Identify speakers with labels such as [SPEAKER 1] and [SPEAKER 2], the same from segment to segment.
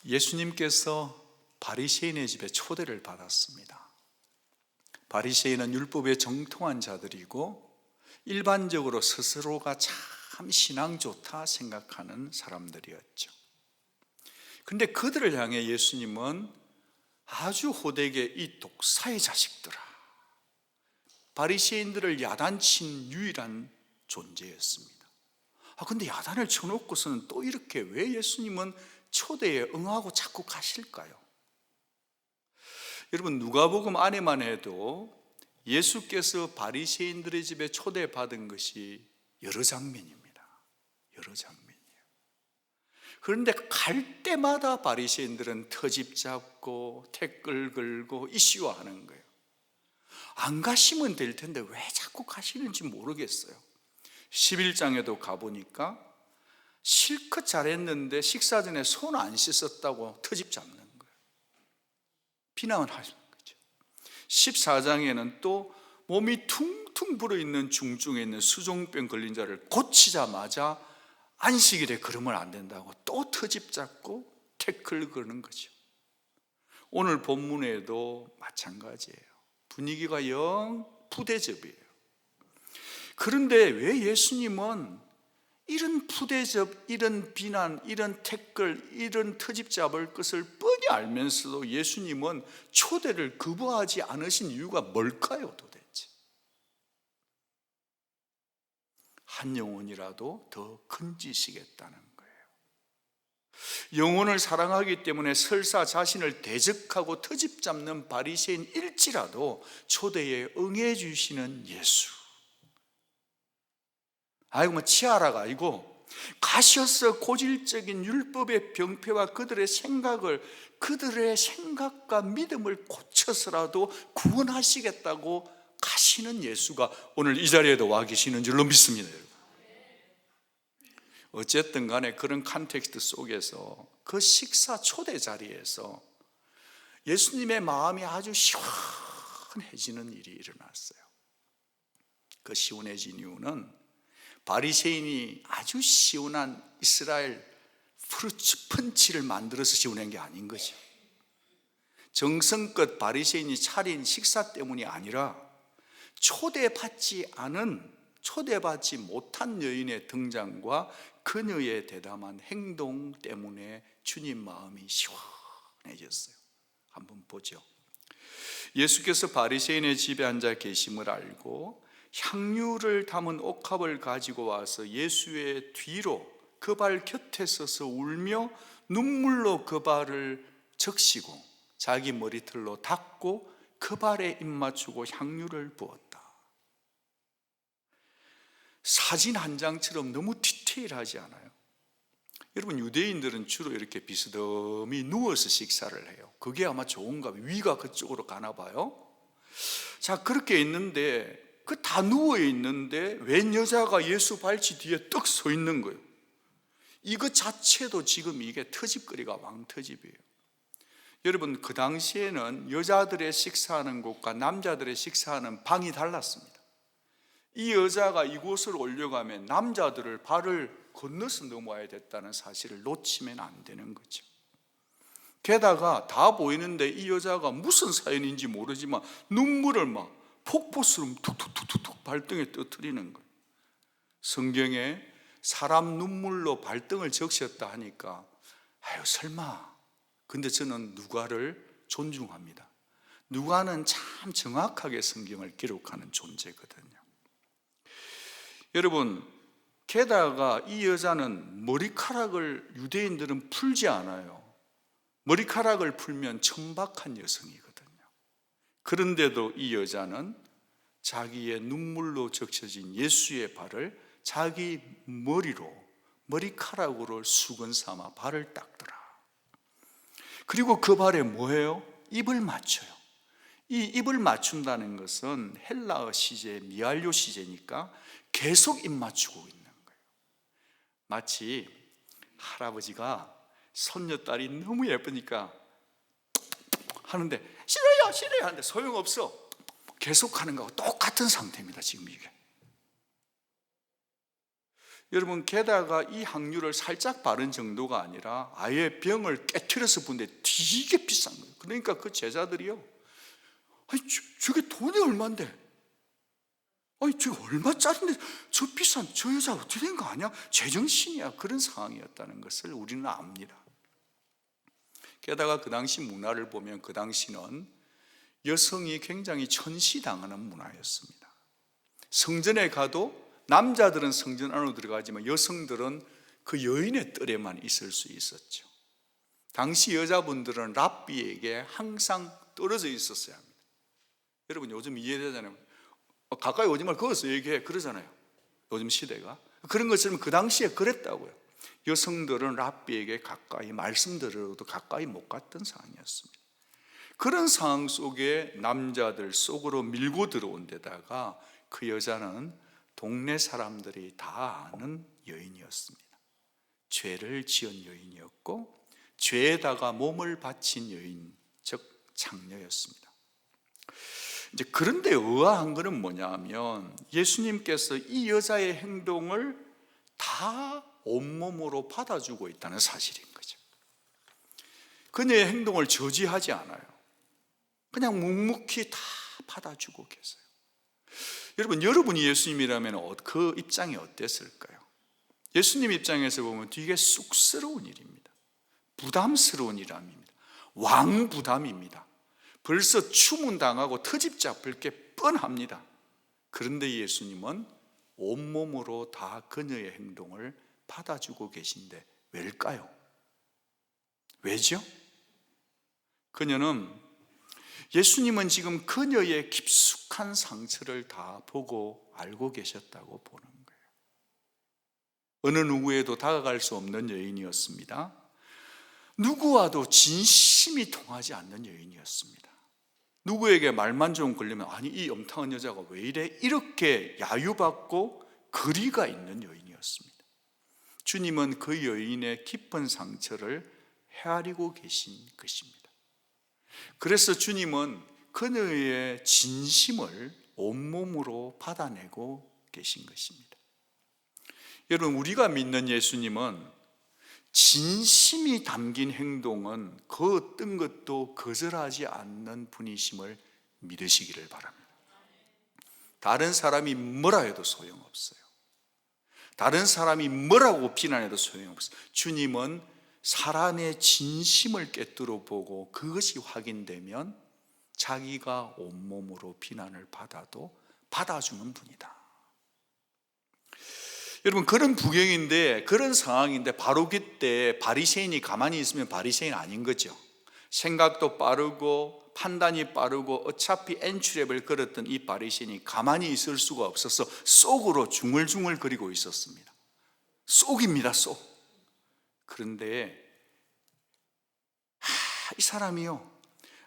[SPEAKER 1] 예수님께서 바리새인의 집에 초대를 받았습니다. 바리새인은 율법에 정통한 자들이고 일반적으로 스스로가 참 신앙 좋다 생각하는 사람들이었죠. 그런데 그들을 향해 예수님은 아주 호되게 이 독사의 자식들아, 바리새인들을 야단친 유일한 존재였습니다. 근데 야단을 쳐놓고서는 또 이렇게 왜 예수님은 초대에 응하고 자꾸 가실까요? 여러분, 누가복음 안에만 해도 예수께서 바리새인들의 집에 초대받은 것이 여러 장면입니다. 여러 장면이에요. 그런데 갈 때마다 바리새인들은 터집 잡고 댓글 걸고 이슈화하는 거예요. 안 가시면 될 텐데 왜 자꾸 가시는지 모르겠어요. 11장에도 가보니까 실컷 잘했는데 식사 전에 손 안 씻었다고 터집 잡는 거예요. 비난을 하시는 거죠. 14장에는 또 몸이 퉁퉁 불어있는 중증에 있는 수종병 걸린 자를 고치자마자 안식일에 그러면 안 된다고 또 터집 잡고 태클 거는 거죠. 오늘 본문에도 마찬가지예요. 분위기가 영 푸대접이에요. 그런데 왜 예수님은 이런 푸대접, 이런 비난, 이런 태클, 이런 터집 잡을 것을 뻔히 알면서도 예수님은 초대를 거부하지 않으신 이유가 뭘까요, 도대체? 한 영혼이라도 더 건지시겠다는 거예요. 영혼을 사랑하기 때문에 설사 자신을 대적하고 터집 잡는 바리새인일지라도 초대에 응해 주시는 예수. 아이고 치아라가 아니고 가셔서 고질적인 율법의 병폐와 그들의 생각과 믿음을 고쳐서라도 구원하시겠다고 가시는 예수가 오늘 이 자리에도 와 계시는 줄로 믿습니다. 어쨌든 간에 그런 컨텍스트 속에서 그 식사 초대 자리에서 예수님의 마음이 아주 시원해지는 일이 일어났어요. 그 시원해진 이유는 바리새인이 아주 시원한 이스라엘 프루츠 펀치를 만들어서 시원한 게 아닌 거죠. 정성껏 바리새인이 차린 식사 때문이 아니라 초대받지 못한 여인의 등장과 그녀의 대담한 행동 때문에 주님 마음이 시원해졌어요. 한번 보죠. 예수께서 바리새인의 집에 앉아 계심을 알고 향유를 담은 옥합을 가지고 와서 예수의 뒤로 그 발 곁에 서서 울며 눈물로 그 발을 적시고 자기 머리털로 닦고 그 발에 입 맞추고 향유를 부었다. 사진 한 장처럼 너무 디테일하지 않아요? 여러분, 유대인들은 주로 이렇게 비스듬히 누워서 식사를 해요. 그게 아마 좋은가 봐요. 위가 그쪽으로 가나 봐요. 자, 그렇게 있는데 그 다 누워 있는데 웬 여자가 예수 발치 뒤에 떡 서 있는 거예요. 이것 자체도 지금 이게 터집거리가 왕터집이에요. 여러분, 그 당시에는 여자들의 식사하는 곳과 남자들의 식사하는 방이 달랐습니다. 이 여자가 이곳을 올려가면 남자들을 발을 건너서 넘어와야 됐다는 사실을 놓치면 안 되는 거죠. 게다가 다 보이는데 이 여자가 무슨 사연인지 모르지만 눈물을 막 폭포처럼 툭툭툭툭 발등에 떠뜨리는 거예요. 성경에 사람 눈물로 발등을 적셨다 하니까 아유 설마. 근데 저는 누가를 존중합니다. 누가는 참 정확하게 성경을 기록하는 존재거든요. 여러분, 게다가 이 여자는 머리카락을 유대인들은 풀지 않아요. 머리카락을 풀면 천박한 여성이거든요. 그런데도 이 여자는 자기의 눈물로 적셔진 예수의 발을 자기 머리카락으로 수건 삼아 발을 닦더라. 그리고 그 발에 뭐예요? 입을 맞춰요. 이 입을 맞춘다는 것은 헬라어 시제, 미알료 시제니까 계속 입 맞추고 있는 거예요. 마치 할아버지가 손녀딸이 너무 예쁘니까 하는데 싫어요 하는데 소용없어. 계속 하는 거하고 똑같은 상태입니다. 지금 이게 여러분, 게다가 이 확률을 살짝 바른 정도가 아니라 아예 병을 깨트려서 부는데 되게 비싼 거예요. 그러니까 그 제자들이요, 아니 저게 돈이 얼만데, 아니 저게 얼마짜린데 저 비싼 저 여자 어떻게 된 거 아니야? 제정신이야. 그런 상황이었다는 것을 우리는 압니다. 게다가 그 당시 문화를 보면 그 당시는 여성이 굉장히 천시당하는 문화였습니다. 성전에 가도 남자들은 성전 안으로 들어가지만 여성들은 그 여인의 뜰에만 있을 수 있었죠. 당시 여자분들은 랍비에게 항상 떨어져 있었어야 합니다. 여러분, 요즘 이해되잖아요. 가까이 오지 말고 거기서 얘기해, 그러잖아요. 요즘 시대가 그런 것처럼 그 당시에 그랬다고요. 여성들은 랍비에게 가까이, 말씀 들으러도 가까이 못 갔던 상황이었습니다. 그런 상황 속에 남자들 속으로 밀고 들어온 데다가 그 여자는 동네 사람들이 다 아는 여인이었습니다. 죄를 지은 여인이었고 죄에다가 몸을 바친 여인, 즉 장녀였습니다. 이제 그런데 의아한 것은 뭐냐면 예수님께서 이 여자의 행동을 다 온몸으로 받아주고 있다는 사실인 거죠. 그녀의 행동을 저지하지 않아요. 그냥 묵묵히 다 받아주고 계세요. 여러분이 예수님이라면 그 입장이 어땠을까요? 예수님 입장에서 보면 되게 쑥스러운 일입니다. 부담스러운 일입니다. 왕부담입니다. 벌써 추문당하고 트집 잡힐 게 뻔합니다. 그런데 예수님은 온몸으로 다 그녀의 행동을 받아주고 계신데 왜일까요? 왜죠? 예수님은 지금 그녀의 깊숙한 상처를 다 보고 알고 계셨다고 보는 거예요. 어느 누구에도 다가갈 수 없는 여인이었습니다. 누구와도 진심이 통하지 않는 여인이었습니다. 누구에게 말만 좀 걸리면 아니 이 엄탕한 여자가 왜 이래? 이렇게 야유받고 거리가 있는 여인이었습니다. 주님은 그 여인의 깊은 상처를 헤아리고 계신 것입니다. 그래서 주님은 그녀의 진심을 온몸으로 받아내고 계신 것입니다. 여러분, 우리가 믿는 예수님은 진심이 담긴 행동은 그 어떤 것도 거절하지 않는 분이심을 믿으시기를 바랍니다. 다른 사람이 뭐라 해도 소용없어요. 다른 사람이 뭐라고 비난해도 소용없어요. 주님은 사람의 진심을 꿰뚫어 보고 그것이 확인되면 자기가 온몸으로 비난을 받아도 받아주는 분이다. 여러분, 그런 부경인데, 그런 상황인데 바로 그때 바리새인이 가만히 있으면 바리새인 아닌 거죠. 생각도 빠르고 판단이 빠르고 어차피 엔트랩을 걸었던 이 바리새인이 가만히 있을 수가 없어서 속으로 중얼중얼거리고 있었습니다. 속입니다, 속. 그런데 이 사람이요,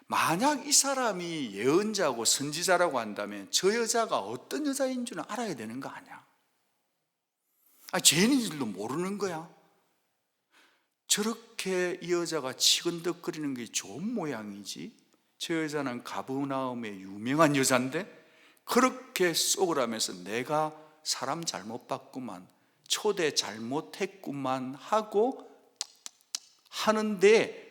[SPEAKER 1] 만약 이 사람이 예언자고 선지자라고 한다면 저 여자가 어떤 여자인 줄은 알아야 되는 거 아니야? 죄인인 줄도 모르는 거야? 저렇게 이 여자가 치근덕거리는 게 좋은 모양이지, 저 여자는 가버나움의 유명한 여자인데 그렇게 속을 하면서 내가 사람 잘못 봤구만, 초대 잘못했구만 하고 하는데,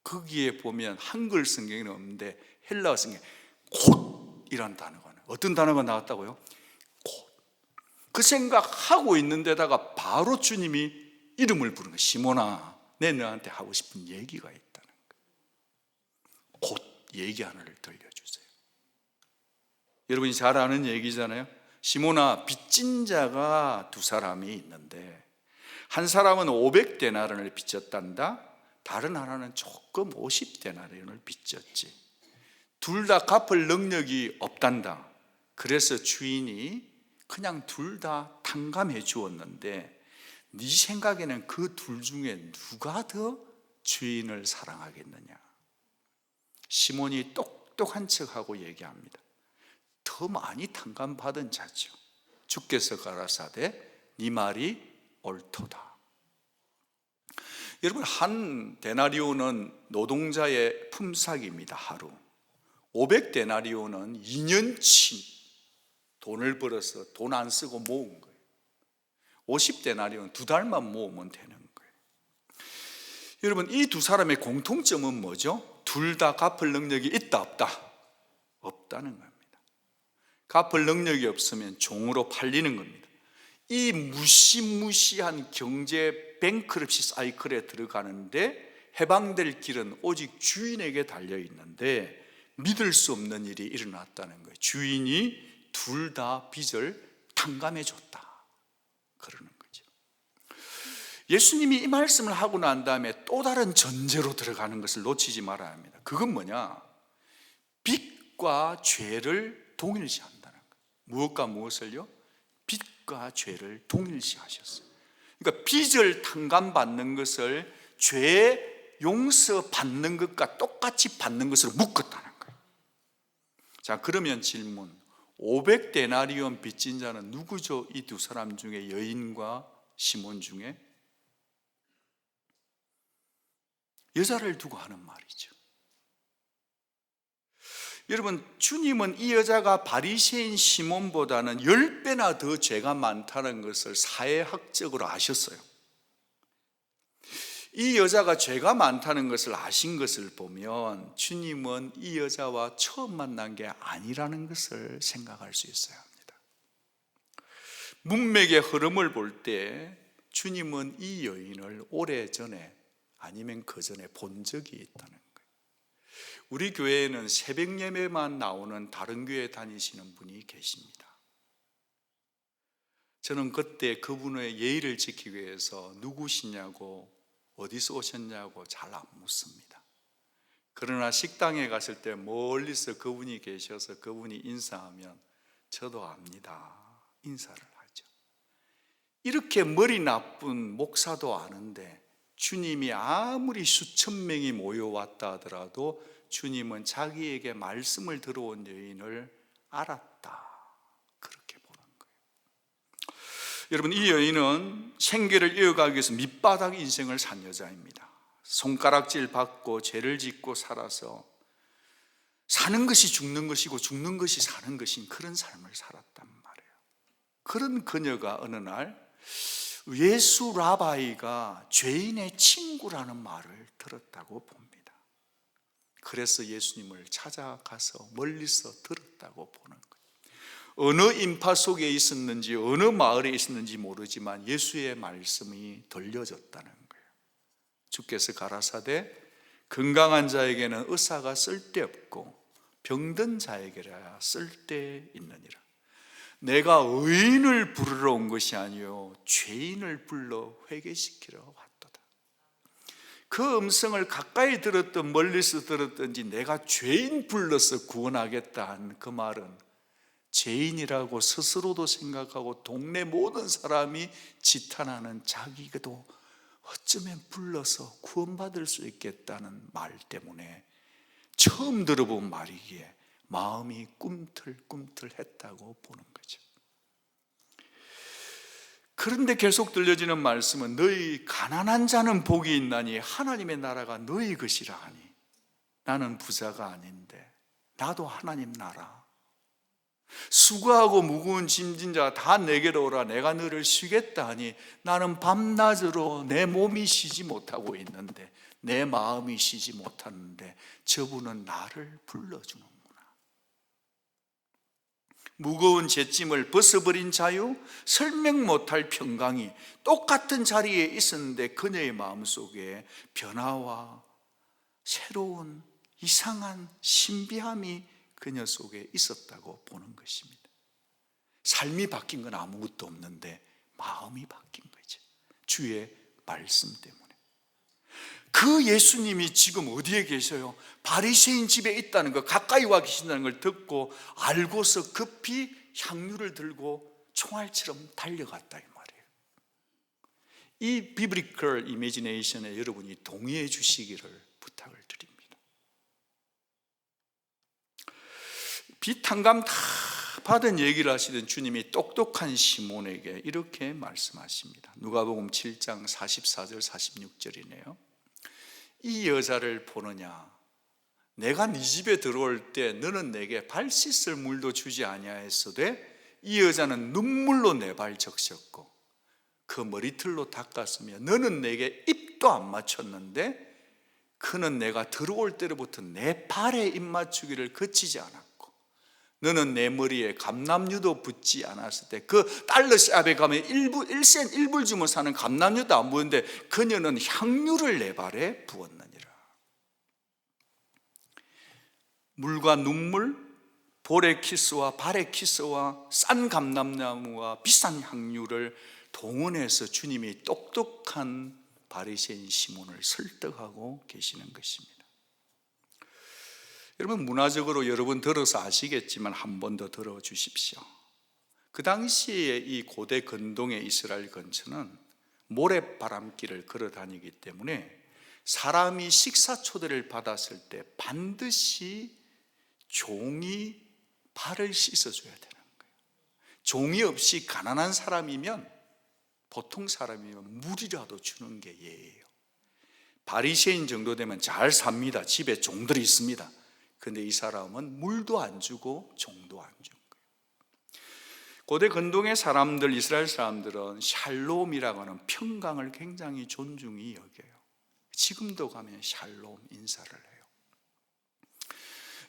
[SPEAKER 1] 거기에 보면 한글 성경에는 없는데 헬라어 성경에 곧이라는 단어가 나와요. 어떤 단어가 나왔다고요? 곧. 그 생각하고 있는 데다가 바로 주님이 이름을 부르는 거예요. 시몬아, 내 너한테 하고 싶은 얘기가 있다는 거예요. 곧 얘기 하나를 들려주세요. 여러분이 잘 아는 얘기잖아요. 시몬아, 빚진 자가 두 사람이 있는데 한 사람은 500데나리온을 빚졌단다. 다른 하나는 조금 50데나리온을 빚졌지. 둘 다 갚을 능력이 없단다. 그래서 주인이 그냥 둘 다 탕감해 주었는데 네 생각에는 그 둘 중에 누가 더 주인을 사랑하겠느냐? 시몬이 똑똑한 척하고 얘기합니다. 더 많이 탕감받은 자죠. 주께서 가라사대 네 말이 옳도다. 여러분, 한 데나리온은 노동자의 품삯입니다. 하루. 500데나리온은 2년치 돈을 벌어서 돈 안 쓰고 모은 거예요. 50데나리온 2달만 모으면 되는 거예요. 여러분, 이 두 사람의 공통점은 뭐죠? 둘 다 갚을 능력이 있다 없다? 없다는 겁니다. 갚을 능력이 없으면 종으로 팔리는 겁니다. 이 무시무시한 경제 뱅크럽시 사이클에 들어가는데 해방될 길은 오직 주인에게 달려 있는데 믿을 수 없는 일이 일어났다는 거예요. 주인이 둘 다 빚을 탕감해 줬다 그러는 거죠. 예수님이 이 말씀을 하고 난 다음에 또 다른 전제로 들어가는 것을 놓치지 말아야 합니다. 그건 뭐냐? 빚과 죄를 동일시한다는 거예요. 무엇과 무엇을요? 빚과 죄를 동일시하셨어요. 그러니까 빚을 탕감받는 것을 죄 용서받는 것과 똑같이 받는 것으로 묶었다는 거예요. 자, 그러면 질문, 500데나리온 빚진 자는 누구죠? 이 두 사람 중에, 여인과 시몬 중에? 여자를 두고 하는 말이죠. 여러분, 주님은 이 여자가 바리새인 시몬보다는 10배나 더 죄가 많다는 것을 사회학적으로 아셨어요. 이 여자가 죄가 많다는 것을 아신 것을 보면 주님은 이 여자와 처음 만난 게 아니라는 것을 생각할 수 있어야 합니다. 문맥의 흐름을 볼 때 주님은 이 여인을 오래전에 아니면 그 전에 본 적이 있다는 거예요. 우리 교회에는 새벽 예배만 나오는 다른 교회 다니시는 분이 계십니다. 저는 그때 그분의 예의를 지키기 위해서 누구시냐고, 어디서 오셨냐고 잘 안 묻습니다. 그러나 식당에 갔을 때 멀리서 그분이 계셔서 그분이 인사하면 저도 압니다. 인사를 하죠. 이렇게 머리 나쁜 목사도 아는데 주님이 아무리 수천 명이 모여왔다 하더라도 주님은 자기에게 말씀을 들어온 여인을 알았다, 그렇게 보는 거예요. 여러분, 이 여인은 생계를 이어가기 위해서 밑바닥 인생을 산 여자입니다. 손가락질 받고 죄를 짓고 살아서 사는 것이 죽는 것이고 죽는 것이 사는 것인 그런 삶을 살았단 말이에요. 그런 그녀가 어느 날 예수 라바이가 죄인의 친구라는 말을 들었다고 봅니다. 그래서 예수님을 찾아가서 멀리서 들었다고 보는 거예요. 어느 인파 속에 있었는지 어느 마을에 있었는지 모르지만 예수의 말씀이 들려졌다는 거예요. 주께서 가라사대 건강한 자에게는 의사가 쓸데없고 병든 자에게라 쓸데있느니라. 내가 의인을 부르러 온 것이 아니요 죄인을 불러 회개시키러 왔도다. 그 음성을 가까이 들었든 멀리서 들었든지 내가 죄인 불러서 구원하겠다 한 그 말은 죄인이라고 스스로도 생각하고 동네 모든 사람이 지탄하는 자기도 어쩌면 불러서 구원받을 수 있겠다는 말 때문에 처음 들어본 말이기에 마음이 꿈틀꿈틀했다고 보는 거죠. 그런데 계속 들려지는 말씀은 너희 가난한 자는 복이 있나니 하나님의 나라가 너희 것이라 하니 나는 부자가 아닌데 나도 하나님 나라. 수고하고 무거운 짐진 자 다 내게로 오라 내가 너를 쉬겠다 하니 나는 밤낮으로 내 몸이 쉬지 못하고 있는데 내 마음이 쉬지 못하는데 저분은 나를 불러주는구나. 무거운 죄짐을 벗어버린 자유, 설명 못할 평강이 똑같은 자리에 있었는데 그녀의 마음속에 변화와 새로운 이상한 신비함이 그녀 속에 있었다고 보는 것입니다. 삶이 바뀐 건 아무것도 없는데 마음이 바뀐 거죠. 주의 말씀 때문에. 그 예수님이 지금 어디에 계셔요? 바리새인 집에 있다는 것, 가까이 와 계신다는 걸 듣고 알고서 급히 향유를 들고 총알처럼 달려갔다 이 말이에요. 이 비브리컬 이미지네이션에 여러분이 동의해 주시기를 부탁을 드립니다. 빚탕감 다 받은 얘기를 하시던 주님이 똑똑한 시몬에게 이렇게 말씀하십니다. 누가복음 7장 44절 46절이네요. 이 여자를 보느냐? 내가 네 집에 들어올 때 너는 내게 발 씻을 물도 주지 아니하였으되 이 여자는 눈물로 내 발 적셨고 그 머리털로 닦았으며 너는 내게 입도 안 맞췄는데 그는 내가 들어올 때로부터 내 발에 입 맞추기를 그치지 않았고 너는 내 머리에 감람유도 붓지 않았을 때 그 달러시 앞에 가면 1불 사는 감람유도 안 부었는데 그녀는 향유를 내 발에 부었느니라. 물과 눈물, 볼의 키스와 발의 키스와 싼 감람나무와 비싼 향유를 동원해서 주님이 똑똑한 바리새인 시몬을 설득하고 계시는 것입니다. 여러분, 문화적으로 여러분 들어서 아시겠지만 한 번 더 들어주십시오. 그 당시에 이 고대 근동의 이스라엘 근처는 모래바람길을 걸어 다니기 때문에 사람이 식사 초대를 받았을 때 반드시 종이 발을 씻어줘야 되는 거예요. 종이 없이 가난한 사람이면, 보통 사람이면 물이라도 주는 게 예예요. 바리새인 정도 되면 잘 삽니다. 집에 종들이 있습니다. 그런데 이 사람은 물도 안 주고 종도 안 준 거예요. 고대 근동의 사람들, 이스라엘 사람들은 샬롬이라고 하는 평강을 굉장히 존중히 여겨요. 지금도 가면 샬롬 인사를 해요.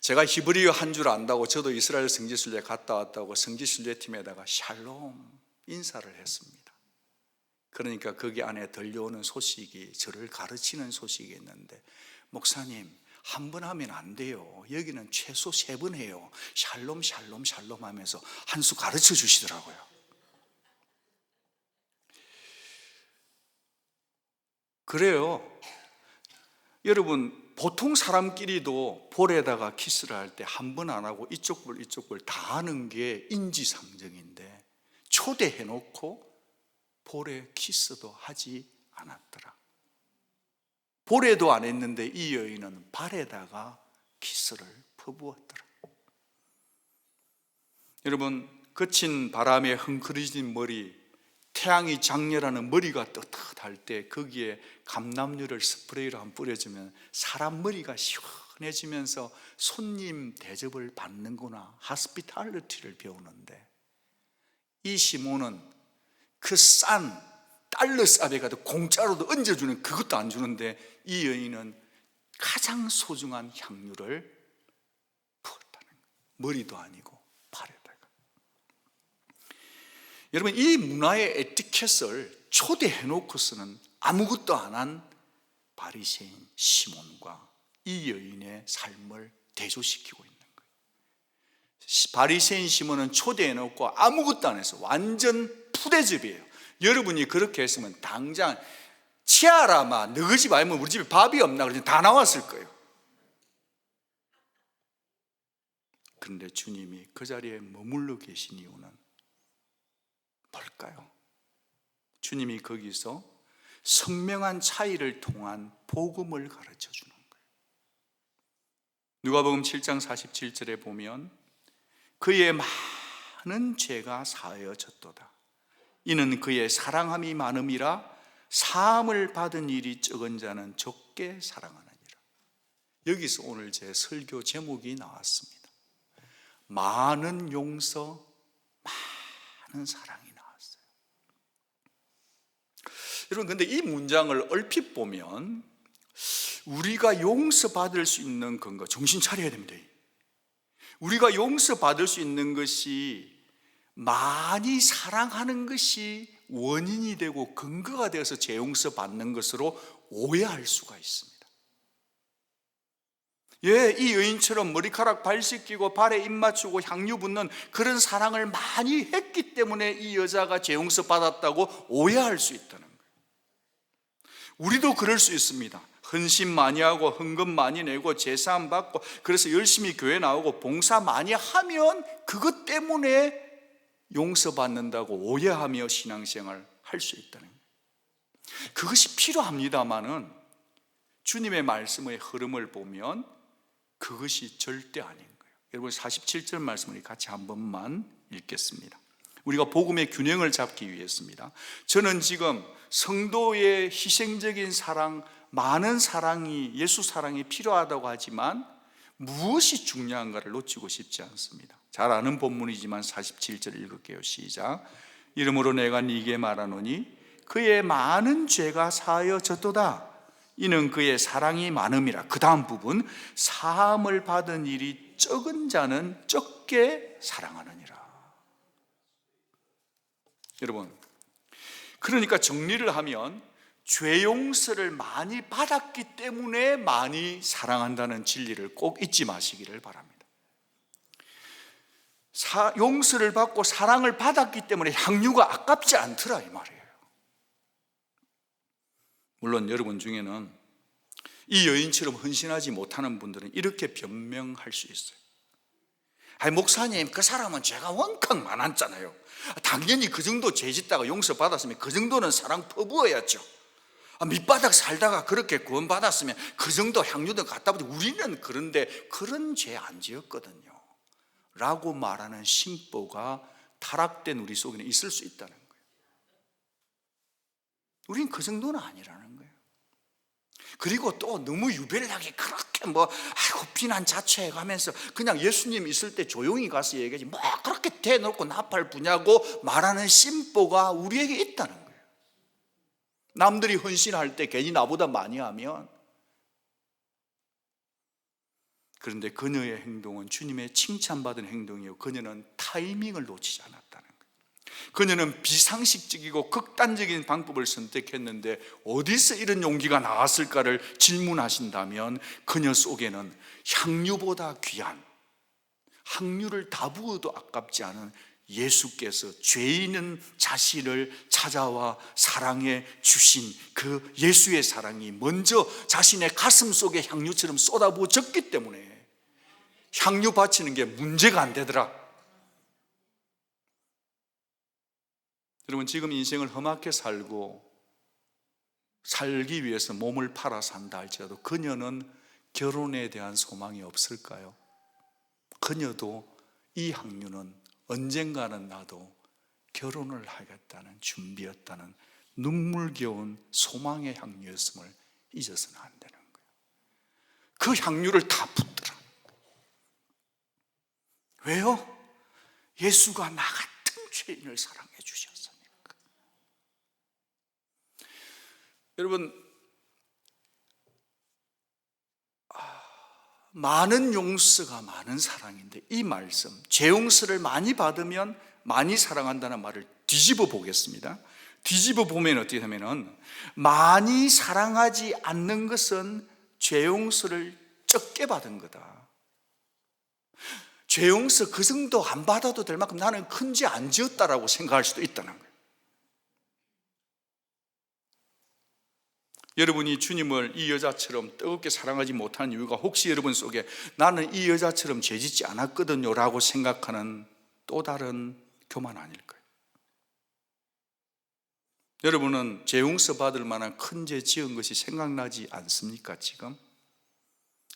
[SPEAKER 1] 제가 히브리어 한 줄 안다고 저도 이스라엘 성지순례 갔다 왔다고 성지순례팀에다가 샬롬 인사를 했습니다. 그러니까 거기 안에 들려오는 소식이 저를 가르치는 소식이 있는데, 목사님 한 번 하면 안 돼요. 여기는 최소 3번 해요. 샬롬 샬롬 샬롬 하면서 한 수 가르쳐 주시더라고요. 그래요. 여러분, 보통 사람끼리도 볼에다가 키스를 할 때 한 번 안 하고 이쪽 볼 다 하는 게 인지상정인데 초대해놓고 볼에 키스도 하지 않았더라. 볼에도 안 했는데 이 여인은 발에다가 키스를 퍼부었더라. 여러분, 거친 바람에 흥크러진 머리, 태양이 장렬하는 머리가 떳떳할 때 거기에 감람유를 스프레이로 한번 뿌려주면 사람 머리가 시원해지면서 손님 대접을 받는구나, 하스피탈리티를 배우는데, 이 시몬은 그 싼 달러싸에 가도 공짜로도 얹어주는 그것도 안 주는데 이 여인은 가장 소중한 향유를 부었다는 거예요. 머리도 아니고 발에다가. 여러분, 이 문화의 에티켓을 초대해놓고서는 아무것도 안 한 바리새인 시몬과 이 여인의 삶을 대조시키고 있는 거예요. 바리새인 시몬은 초대해놓고 아무것도 안 해서 완전 푸대접이에요. 여러분이 그렇게 했으면 당장 치아라마 너희 집 아니면 우리 집에 밥이 없나 그러지 다 나왔을 거예요. 그런데 주님이 그 자리에 머물러 계신 이유는 뭘까요? 주님이 거기서 선명한 차이를 통한 복음을 가르쳐 주는 거예요. 누가복음 7장 47절에 보면 그의 많은 죄가 사하여졌도다. 이는 그의 사랑함이 많음이라 사함을 받은 일이 적은 자는 적게 사랑하느니라. 여기서 오늘 제 설교 제목이 나왔습니다. 많은 용서, 많은 사랑이 나왔어요. 여러분, 근데 이 문장을 얼핏 보면 우리가 용서받을 수 있는 근거, 정신 차려야 됩니다. 우리가 용서받을 수 있는 것이 많이 사랑하는 것이 원인이 되고 근거가 되어서 재용서 받는 것으로 오해할 수가 있습니다. 예, 이 여인처럼 머리카락 발 씻기고 발에 입 맞추고 향유 붓는 그런 사랑을 많이 했기 때문에 이 여자가 재용서 받았다고 오해할 수 있다는 거예요. 우리도 그럴 수 있습니다. 헌신 많이 하고 헌금 많이 내고 제사함 받고 그래서 열심히 교회 나오고 봉사 많이 하면 그것 때문에 용서받는다고 오해하며 신앙생활 할 수 있다는 거예요. 그것이 필요합니다마는 주님의 말씀의 흐름을 보면 그것이 절대 아닌 거예요. 여러분, 47절 말씀을 같이 한 번만 읽겠습니다. 우리가 복음의 균형을 잡기 위해서입니다. 저는 지금 성도의 희생적인 사랑, 많은 사랑이, 예수 사랑이 필요하다고 하지만 무엇이 중요한가를 놓치고 싶지 않습니다. 잘 아는 본문이지만 47절 읽을게요. 시작. 이러므로 내가 네게 말하노니 그의 많은 죄가 사하여졌도다. 이는 그의 사랑이 많음이라. 그 다음 부분, 사함을 받은 일이 적은 자는 적게 사랑하느니라. 여러분, 그러니까 정리를 하면 죄 용서를 많이 받았기 때문에 많이 사랑한다는 진리를 꼭 잊지 마시기를 바랍니다. 용서를 받고 사랑을 받았기 때문에 향유가 아깝지 않더라, 이 말이에요. 물론 여러분 중에는 이 여인처럼 헌신하지 못하는 분들은 이렇게 변명할 수 있어요. 아니, 목사님, 그 사람은 죄가 원컥 많았잖아요. 당연히 그 정도 죄 짓다가 용서받았으면 그 정도는 사랑 퍼부어야죠. 밑바닥 살다가 그렇게 구원받았으면 그 정도 향유도 갖다 붙여. 우리는 그런데 그런 죄 안 지었거든요 라고 말하는 심보가 타락된 우리 속에는 있을 수 있다는 거예요. 우린 그 정도는 아니라는 거예요. 그리고 또 너무 유별나게 그렇게 비난 자처해가면서 그냥 예수님 있을 때 조용히 가서 얘기하지 그렇게 대놓고 나팔 부냐고 말하는 심보가 우리에게 있다는 거예요. 남들이 헌신할 때 괜히 나보다 많이 하면, 그런데 그녀의 행동은 주님의 칭찬받은 행동이요, 그녀는 타이밍을 놓치지 않았다는 거예요. 그녀는 비상식적이고 극단적인 방법을 선택했는데 어디서 이런 용기가 나왔을까를 질문하신다면 그녀 속에는 향유보다 귀한, 향유를 다 부어도 아깝지 않은 예수께서 죄 있는 자신을 찾아와 사랑해 주신 그 예수의 사랑이 먼저 자신의 가슴 속에 향유처럼 쏟아부어졌기 때문에 향유 바치는 게 문제가 안 되더라. 여러분, 지금 인생을 험하게 살기 위해서 몸을 팔아 산다 할지라도 그녀는 결혼에 대한 소망이 없을까요? 그녀도 이 향유는 언젠가는 나도 결혼을 하겠다는 준비였다는 눈물겨운 소망의 향유였음을 잊어서는 안 되는 거예요. 그 향유를 다 붓더라. 왜요? 예수가 나 같은 죄인을 사랑해 주셨으니까. 여러분, 많은 용서가 많은 사랑인데 이 말씀, 죄 용서를 많이 받으면 많이 사랑한다는 말을 뒤집어 보겠습니다. 뒤집어 보면 어떻게 하면은, 많이 사랑하지 않는 것은 죄 용서를 적게 받은 거다. 죄 용서 그 정도 안 받아도 될 만큼 나는 큰 죄 안 지었다라고 생각할 수도 있다는 거예요. 여러분이 주님을 이 여자처럼 뜨겁게 사랑하지 못하는 이유가 혹시 여러분 속에 나는 이 여자처럼 죄 짓지 않았거든요 라고 생각하는 또 다른 교만 아닐까요? 여러분은 죄 용서 받을 만한 큰 죄 지은 것이 생각나지 않습니까 지금?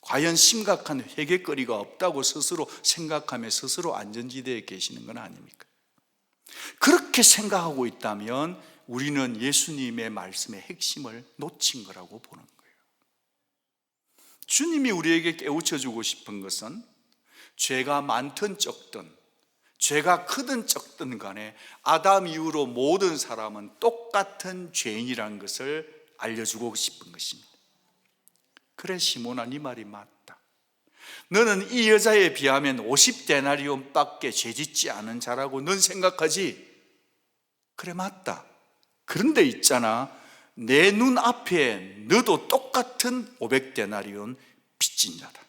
[SPEAKER 1] 과연 심각한 회개거리가 없다고 스스로 생각하며 스스로 안전지대에 계시는 건 아닙니까? 그렇게 생각하고 있다면 우리는 예수님의 말씀의 핵심을 놓친 거라고 보는 거예요. 주님이 우리에게 깨우쳐주고 싶은 것은 죄가 많든 적든, 죄가 크든 적든 간에 아담 이후로 모든 사람은 똑같은 죄인이라는 것을 알려주고 싶은 것입니다. 그래, 시몬아, 네 말이 맞다. 너는 이 여자에 비하면 50데나리온밖에 죄짓지 않은 자라고 넌 생각하지? 그래, 맞다. 그런데 있잖아, 내 눈앞에 너도 똑같은 500데나리온 빚진 자다.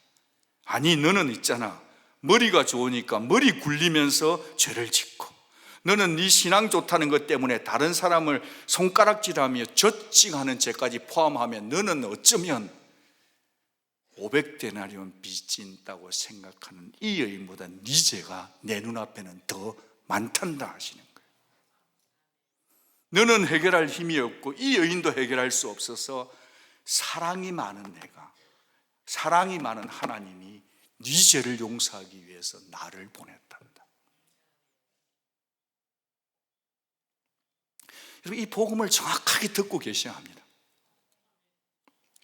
[SPEAKER 1] 아니, 너는 있잖아, 머리가 좋으니까 머리 굴리면서 죄를 짓고, 너는 네 신앙 좋다는 것 때문에 다른 사람을 손가락질하며 젖징하는 죄까지 포함하면 너는 어쩌면 500데나리온 빚진다고 생각하는 이 여인보다 네 죄가 내 눈앞에는 더 많단다 하시는 거예요. 너는 해결할 힘이 없고 이 여인도 해결할 수 없어서 사랑이 많은 내가, 사랑이 많은 하나님이 네 죄를 용서하기 위해서 나를 보냈단다. 여러분, 이 복음을 정확하게 듣고 계셔야 합니다.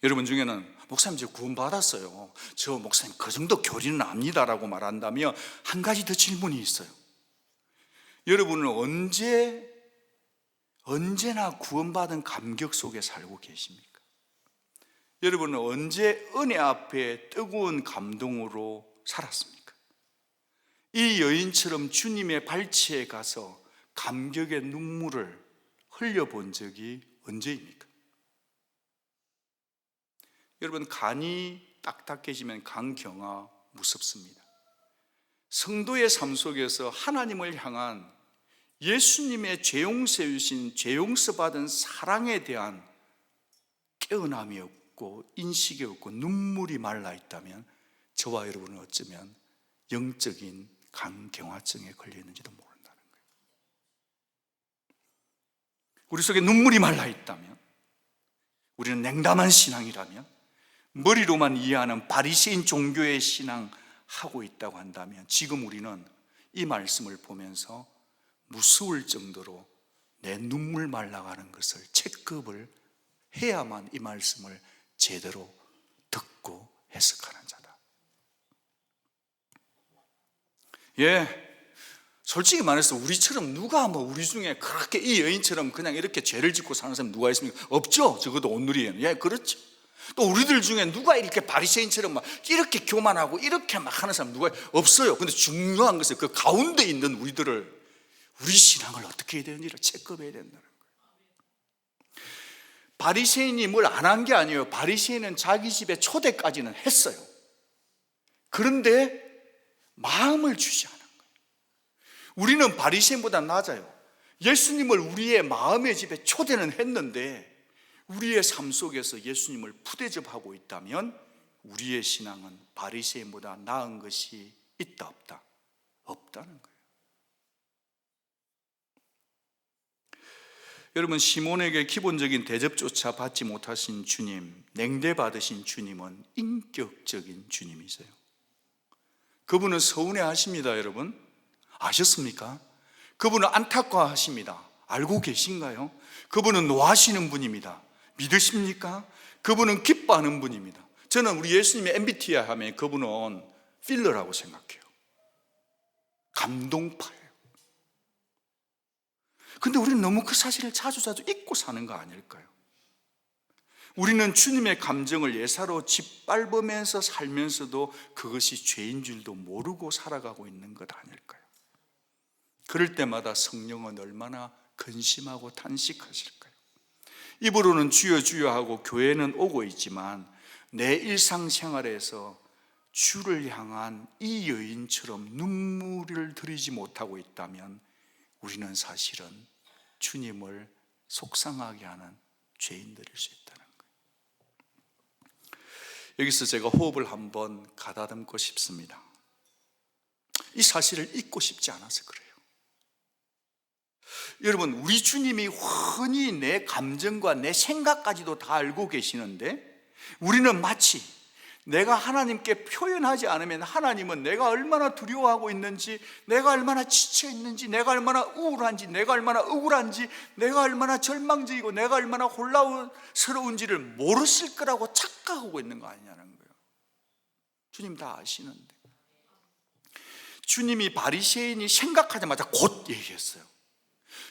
[SPEAKER 1] 여러분 중에는 목사님 저 구원 받았어요, 저 목사님 그 정도 교리는 압니다라고 말한다면 한 가지 더 질문이 있어요. 여러분은 언제 언제나 구원받은 감격 속에 살고 계십니까? 여러분은 언제 은혜 앞에 뜨거운 감동으로 살았습니까? 이 여인처럼 주님의 발치에 가서 감격의 눈물을 흘려본 적이 언제입니까? 여러분, 간이 딱딱해지면 간경화 무섭습니다. 성도의 삶 속에서 하나님을 향한 예수님의 죄용서 주신 죄용서 받은 사랑에 대한 깨어남이 없고 인식이 없고 눈물이 말라 있다면 저와 여러분은 어쩌면 영적인 간경화증에 걸려 있는지도 모른다는 거예요. 우리 속에 눈물이 말라 있다면, 우리는 냉담한 신앙이라면, 머리로만 이해하는 바리새인 종교의 신앙하고 있다고 한다면 지금 우리는 이 말씀을 보면서 무서울 정도로 내 눈물 말라가는 것을 체크업을 해야만 이 말씀을 제대로 듣고 해석하는 자다. 솔직히 말해서 우리처럼 누가 우리 중에 그렇게 이 여인처럼 그냥 이렇게 죄를 짓고 사는 사람 누가 있습니까? 없죠. 적어도 오늘이에는. 그렇죠. 또 우리들 중에 누가 이렇게 바리새인처럼 막 이렇게 교만하고 이렇게 막 하는 사람 누가 없어요. 근데 중요한 것은 그 가운데 있는 우리들을, 우리 신앙을 어떻게 해야 되는지를 체크해야 된다는 거예요. 바리새인이 뭘 안 한 게 아니에요. 바리새인은 자기 집에 초대까지는 했어요. 그런데 마음을 주지 않은 거예요. 우리는 바리새인보다 낮아요. 예수님을 우리의 마음의 집에 초대는 했는데 우리의 삶 속에서 예수님을 푸대접하고 있다면 우리의 신앙은 바리새인보다 나은 것이 있다 없다? 없다는 거예요. 여러분, 시몬에게 기본적인 대접조차 받지 못하신 주님, 냉대받으신 주님은 인격적인 주님이세요. 그분은 서운해하십니다. 여러분 아셨습니까? 그분은 안타까워하십니다. 알고 계신가요? 그분은 노하시는 분입니다. 믿으십니까? 그분은 기뻐하는 분입니다. 저는 우리 예수님의 MBTI 하면 그분은 필러라고 생각해요. 감동파예요. 근데 우리는 너무 그 사실을 자주 잊고 사는 거 아닐까요? 우리는 주님의 감정을 예사로 짓밟으면서 살면서도 그것이 죄인 줄도 모르고 살아가고 있는 것 아닐까요? 그럴 때마다 성령은 얼마나 근심하고 탄식하실까요? 입으로는 주여 주여 하고 교회는 오고 있지만 내 일상생활에서 주를 향한 이 여인처럼 눈물을 들이지 못하고 있다면 우리는 사실은 주님을 속상하게 하는 죄인들일 수 있다는 거예요. 여기서 제가 호흡을 한번 가다듬고 싶습니다. 이 사실을 잊고 싶지 않아서 그래요. 여러분, 우리 주님이 흔히 내 감정과 내 생각까지도 다 알고 계시는데 우리는 마치 내가 하나님께 표현하지 않으면 하나님은 내가 얼마나 두려워하고 있는지, 내가 얼마나 지쳐 있는지, 내가 얼마나 우울한지, 내가 얼마나 억울한지, 내가 얼마나 절망적이고 내가 얼마나 혼란스러운지를 모르실 거라고 착각하고 있는 거 아니냐는 거예요. 주님 다 아시는데. 주님이 바리새인이 생각하자마자 곧 얘기했어요.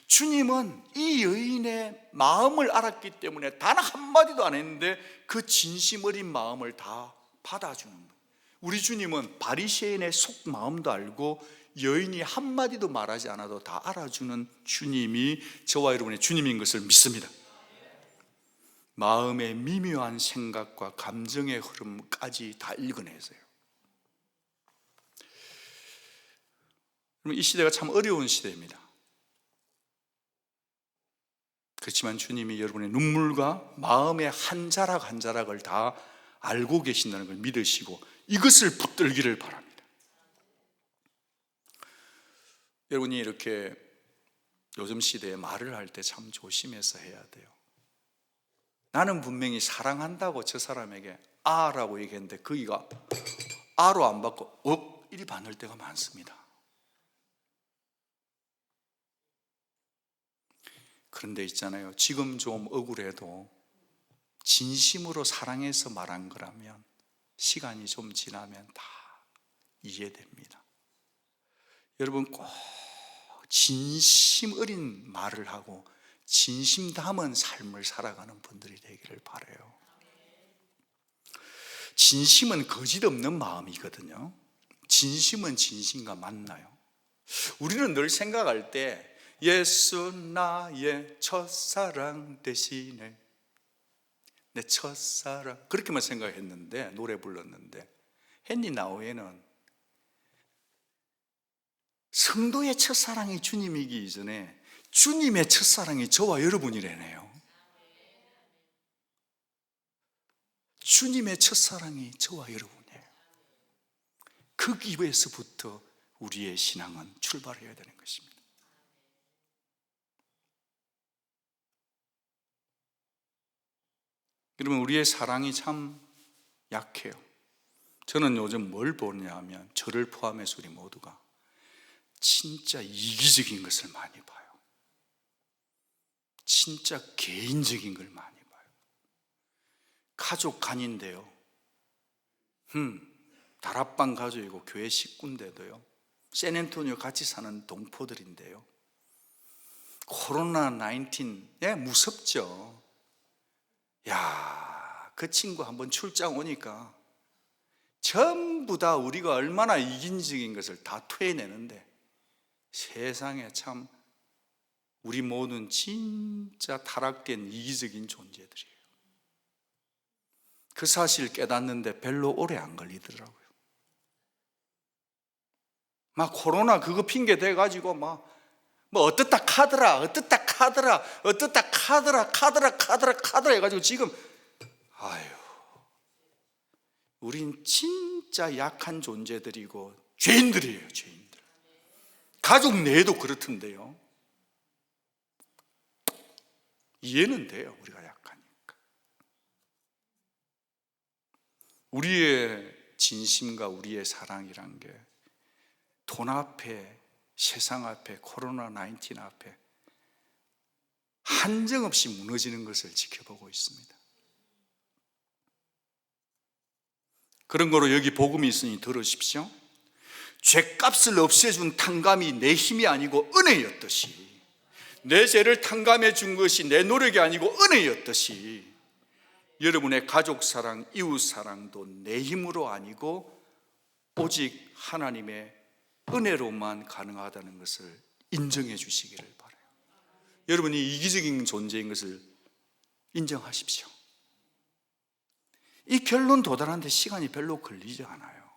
[SPEAKER 1] 주님은 이 여인의 마음을 알았기 때문에 단 한마디도 안 했는데 그 진심 어린 마음을 다 받아주는 거예요. 우리 주님은 바리새인의 속마음도 알고 여인이 한마디도 말하지 않아도 다 알아주는 주님이 저와 여러분의 주님인 것을 믿습니다. 마음의 미묘한 생각과 감정의 흐름까지 다 읽어내세요. 이 시대가 참 어려운 시대입니다. 그렇지만 주님이 여러분의 눈물과 마음의 한 자락 한 자락을 다 알고 계신다는 걸 믿으시고 이것을 붙들기를 바랍니다. 여러분이 이렇게 요즘 시대에 말을 할 때 참 조심해서 해야 돼요. 나는 분명히 사랑한다고 저 사람에게 아라고 얘기했는데 거기가 아로 안 받고 이리 받을 때가 많습니다. 그런데 있잖아요, 지금 좀 억울해도 진심으로 사랑해서 말한 거라면 시간이 좀 지나면 다 이해됩니다. 여러분 꼭 진심 어린 말을 하고 진심 담은 삶을 살아가는 분들이 되기를 바라요. 진심은 거짓 없는 마음이거든요. 진심은 진심과 만나요. 우리는 늘 생각할 때 예수 나의 첫사랑 대신에 내 첫사랑 그렇게만 생각했는데, 노래 불렀는데, 헨리 나우에는 성도의 첫사랑이 주님이기 이전에 주님의 첫사랑이 저와 여러분이라네요. 주님의 첫사랑이 저와 여러분이에요. 그 기회에서부터 우리의 신앙은 출발해야 되는 것입니다. 여러분, 우리의 사랑이 참 약해요. 저는 요즘 뭘 보냐 하면, 저를 포함해서 우리 모두가 진짜 이기적인 것을 많이 봐요. 진짜 개인적인 걸 많이 봐요. 가족 간인데요, 다락방 가족이고 교회 식구인데도요, 샌앤토니오 같이 사는 동포들인데요, 코로나 19, 무섭죠. 야, 그 친구 한번 출장 오니까 전부 다 우리가 얼마나 이기적인 것을 다 토해내는데, 세상에 참 우리 모두는 진짜 타락된 이기적인 존재들이에요. 그 사실을 깨닫는데 별로 오래 안 걸리더라고요. 막 코로나 그거 핑계 대가지고 뭐 어떻다 카드라 해가지고 지금, 아유, 우린 진짜 약한 존재들이고 죄인들이에요. 죄인들. 가족 내에도 그렇던데요. 이해는 돼요, 우리가 약하니까. 우리의 진심과 우리의 사랑이란 게 돈 앞에, 세상 앞에, 코로나 19 앞에 한정없이 무너지는 것을 지켜보고 있습니다. 그런 거로 여기 복음이 있으니 들으십시오. 죄값을 없애준 탕감이 내 힘이 아니고 은혜였듯이, 내 죄를 탕감해 준 것이 내 노력이 아니고 은혜였듯이, 여러분의 가족 사랑, 이웃 사랑도 내 힘으로 아니고 오직 하나님의 은혜로만 가능하다는 것을 인정해 주시기를 바라요. 여러분이 이기적인 존재인 것을 인정하십시오. 이 결론 도달하는데 시간이 별로 걸리지 않아요.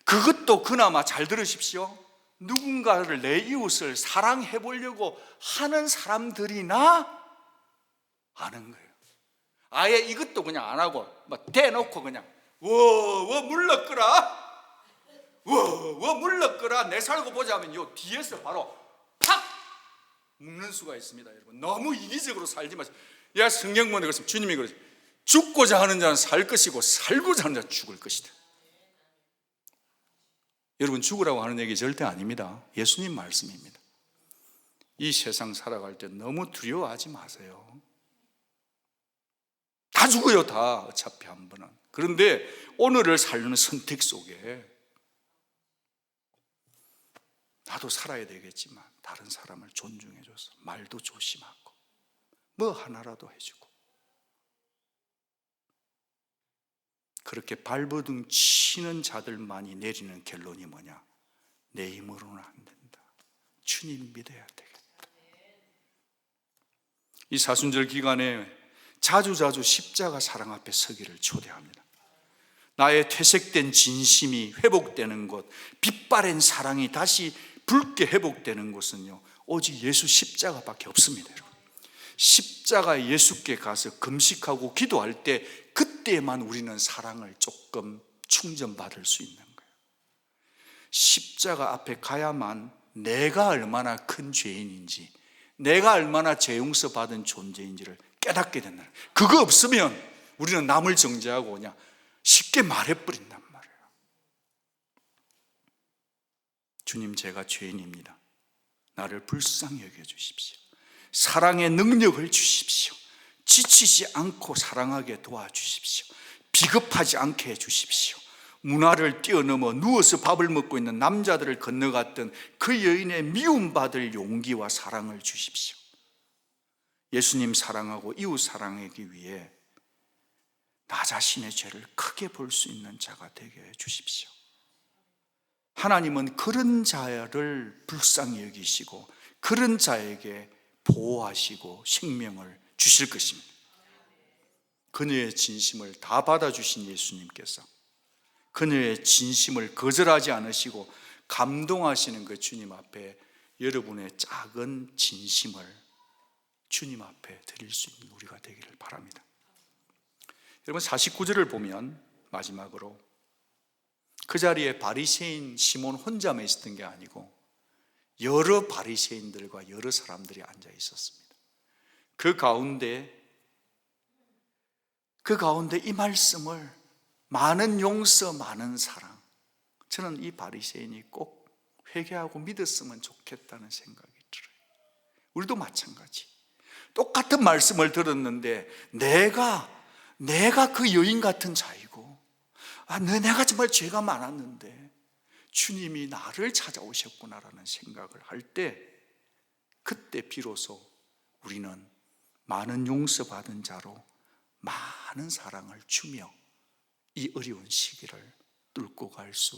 [SPEAKER 1] 그것도 그나마 잘 들으십시오. 누군가를, 내 이웃을 사랑해 보려고 하는 사람들이나 아는 거예요. 아예 이것도 그냥 안 하고 막 대놓고 그냥 물러끄라, 물러끄라, 내 살고 보자 하면 요 뒤에서 바로 팍 묶는 수가 있습니다. 여러분, 너무 이기적으로 살지 마세요. 야, 성경문에 그랬습니다. 주님이 그러죠. 죽고자 하는 자는 살 것이고 살고자 하는 자는 죽을 것이다. 여러분, 죽으라고 하는 얘기 절대 아닙니다. 예수님 말씀입니다. 이 세상 살아갈 때 너무 두려워하지 마세요. 다 죽어요, 다. 어차피 한 번은. 그런데 오늘을 살려는 선택 속에 나도 살아야 되겠지만 다른 사람을 존중해줘서 말도 조심하고 뭐 하나라도 해주고, 그렇게 발버둥 치는 자들만이 내리는 결론이 뭐냐? 내 힘으로는 안 된다. 주님 믿어야 되겠다. 이 사순절 기간에 자주 십자가 사랑 앞에 서기를 초대합니다. 나의 퇴색된 진심이 회복되는 곳, 빛바랜 사랑이 다시 붉게 회복되는 곳은요, 오직 예수 십자가밖에 없습니다. 여러분, 십자가 예수께 가서 금식하고 기도할 때, 그때만 우리는 사랑을 조금 충전받을 수 있는 거예요. 십자가 앞에 가야만 내가 얼마나 큰 죄인인지, 내가 얼마나 죄 용서 받은 존재인지를 깨닫게 된다. 그거 없으면 우리는 남을 정죄하고 그냥 쉽게 말해버린단 말이에요. 주님, 제가 죄인입니다. 나를 불쌍히 여겨주십시오. 사랑의 능력을 주십시오. 지치지 않고 사랑하게 도와주십시오. 비겁하지 않게 해주십시오. 문화를 뛰어넘어 누워서 밥을 먹고 있는 남자들을 건너갔던 그 여인의 미움받을 용기와 사랑을 주십시오. 예수님 사랑하고 이웃 사랑하기 위해 나 자신의 죄를 크게 볼 수 있는 자가 되게 해 주십시오. 하나님은 그런 자를 불쌍히 여기시고 그런 자에게 보호하시고 생명을 주실 것입니다. 그녀의 진심을 다 받아주신 예수님께서 그녀의 진심을 거절하지 않으시고 감동하시는 그 주님 앞에 여러분의 작은 진심을 주님 앞에 드릴 수 있는 우리가 되기를 바랍니다. 여러분 49절을 보면 마지막으로 그 자리에 바리새인 시몬 혼자만 있었던 게 아니고 여러 바리새인들과 여러 사람들이 앉아 있었습니다. 그 가운데 이 말씀을 많은 용서, 많은 사랑, 저는 이 바리새인이 꼭 회개하고 믿었으면 좋겠다는 생각이 들어요. 우리도 마찬가지. 똑같은 말씀을 들었는데 내가 그 여인 같은 자이고 내가 정말 죄가 많았는데 주님이 나를 찾아오셨구나라는 생각을 할 때 그때 비로소 우리는 많은 용서받은 자로 많은 사랑을 주며 이 어려운 시기를 뚫고 갈 수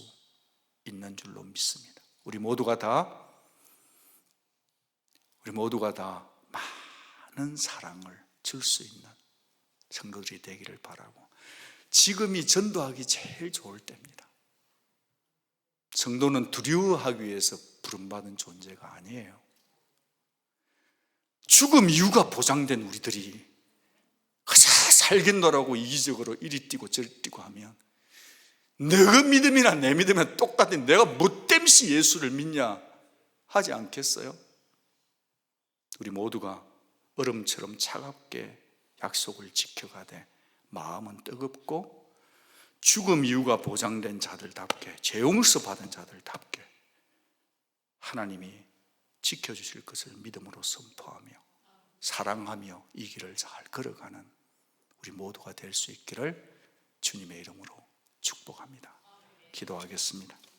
[SPEAKER 1] 있는 줄로 믿습니다. 우리 모두가 다 많은 사랑을 줄 수 있는 성도들이 되기를 바라고, 지금이 전도하기 제일 좋을 때입니다. 성도는 두려워하기 위해서 부름받은 존재가 아니에요. 죽음 이유가 보장된 우리들이 그저 살겠노라고 이기적으로 이리 뛰고 저리 뛰고 하면 너의 믿음이나 내 믿음이나 똑같은, 내가 뭐 때문에 예수를 믿냐 하지 않겠어요? 우리 모두가 얼음처럼 차갑게 약속을 지켜가되 마음은 뜨겁고 죽음 이유가 보장된 자들답게, 죄 용서 받은 자들답게 하나님이 지켜주실 것을 믿음으로 선포하며 사랑하며 이 길을 잘 걸어가는 우리 모두가 될 수 있기를 주님의 이름으로 축복합니다. 기도하겠습니다.